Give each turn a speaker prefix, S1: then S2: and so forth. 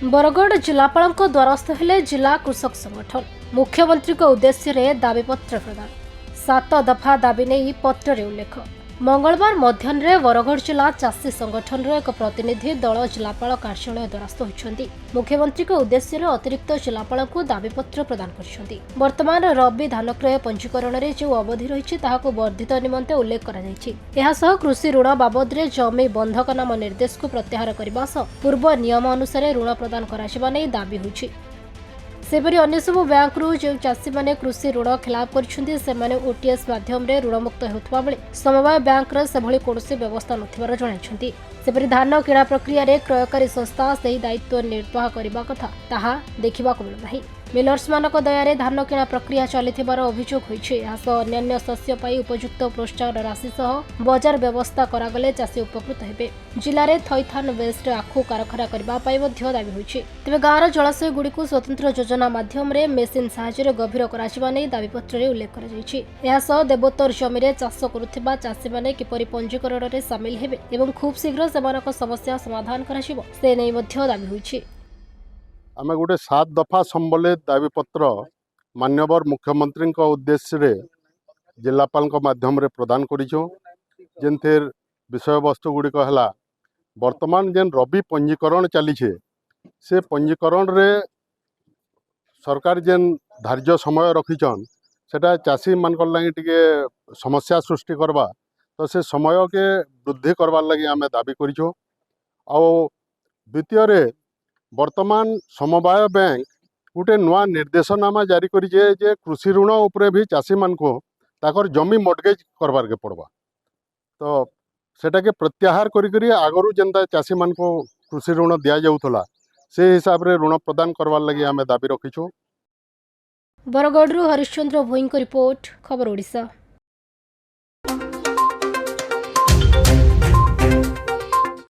S1: बरगढ़ जिलापाल द्वारस्थ हेले जिला कृषक संगठन मुख्यमंत्री उद्देश्य दाबीपत्र प्रदान 7 दफा दाबी नहीं पत्र उल्लेख। मंगलवार मध्याह्न बरगढ़ जिला चाषी संगठन एक प्रतिनिधि दल जिलापाल कार्यालय द्वारस्थ होती मुख्यमंत्री उद्देश्य अतिरिक्त जिलापाल को दाबीपत्र प्रदान कर वर्तमान रबी धान क्रय पंजीकरण में जो अवधि रही वर्धित निमंते उल्लेख कर कृषि ऋण बाबद जमी बंधकनामा निर्देश को प्रत्याहार करने पूर्व नियम अनुसार ऋण प्रदान करा दाबी होती। सेपरी अन्य सब बैंकरू जो चाषी मैंने कृषि ऋण खिलाफ कर ओटीएस माध्यम ऋणमुक्त होता बेले समवाय बैंक सेभली कौन व्यवस्था नथिबार जणाइछन्ति। सेपरी धान किणा प्रक्रिया रे क्रयकारी संस्था से दायित्व निर्वाह करने कथा ताहा देखा मिलूना। मिलर्स मानक दया धान किणा प्रक्रिया चलिथिबार अभियोग होइछे। अन्य शस्य पाई उपयुक्त प्रोत्साहन राशि सह बजार व्यवस्था करागले चाषी उपकृत हेबे। जिले में थैथान वेस्ट आखु कारखाना करने दाबी होइछे। तेबे गाँवर जलाशय गुड़िक स्वतंत्र योजना माध्यम मेसीन साहाय्य गभीर करा दाबीपत्र उल्लेख कर देवोत्तर जमी चाष करुवा चाषी मैंने किपरि पंजीकरण में सामिल हेबे एवं खूब शीघ्र सेमानक समस्या समाधान कराशिबो से नै मध्य दाबी होइछे।
S2: आमे गोटे 7 दफा सम्बलित दाबीपत्र मान्यवर मुख्यमंत्री उद्देश्य जिलापाल माध्यम प्रदान करिछो। जेनथेर विषय वस्तु गुड़िक है वर्तमान जेन रबी पंजीकरण चली से पंजीकरण रे सरकार जेन धार्य समय रखीचन सेटा चाषी मानकर लगी टिके समस्या सृष्टि करवा तो से समय के वृद्धि करवार लगी आमे दाबी करिछो। आ द्वितीय वर्तमान समवाय बैंक गोटे नुआ निर्देशनामा जारी करिछे जे कृषि ऋण उपरे भी चाषी मान को ताकर जमी मॉर्गेज करबार के पड़वा तो सेटा के प्रत्याहार करी आगरू जेनता चाषी मान को कृषि ऋण दिया जाउथला से हिसाब रे ऋण प्रदान करवार लगी आमे दाबी रखिछु।
S1: बरगढ़ हरिश्चंद्र भोई रिपोर्ट खबर ओडिशा।